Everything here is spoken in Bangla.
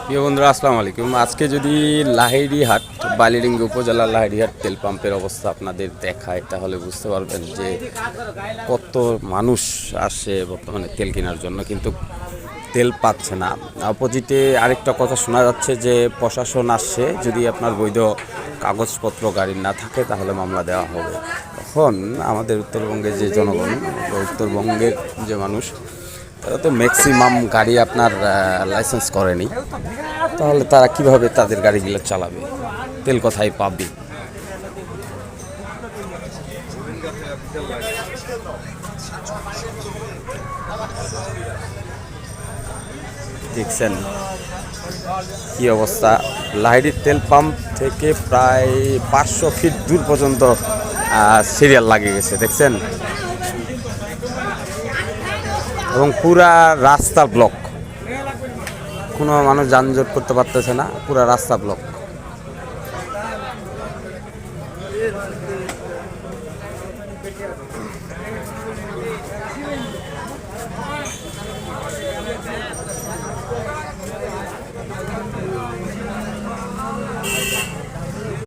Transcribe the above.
প্রিয় বন্ধুরা আসসালামু আলাইকুম। আজকে যদি লাহিড়ীহাট বালিডাঙ্গি উপজেলার লাহিড়ীহাট তেল পাম্পের অবস্থা আপনাদের দেখায় তাহলে বুঝতে পারবেন যে কত মানুষ আসে বর্তমানে তেল কেনার জন্য, কিন্তু তেল পাচ্ছে না। অপোজিটে আরেকটা কথা শোনা যাচ্ছে যে প্রশাসন আসছে, যদি আপনার বৈধ কাগজপত্র গাড়ির না থাকে তাহলে মামলা দেওয়া হবে। তখন আমাদের উত্তরবঙ্গের যে জনগণ, উত্তরবঙ্গের যে মানুষ, তারা তো ম্যাক্সিমাম গাড়ি আপনার লাইসেন্স করেনি, তাহলে তারা কিভাবে তাদের গাড়িগুলো চালাবে, তেল কোথায় পাবে? দেখছেন কি অবস্থা। লাহিড়ীর তেল পাম্প থেকে প্রায় 500 ফিট দূর পর্যন্ত সিরিয়াল লাগিয়ে গেছে, দেখছেন, এবং পুরা রাস্তা ব্লক, কোনো মানুষ যানজট করতে পারতেছে না, পুরা রাস্তা ব্লক।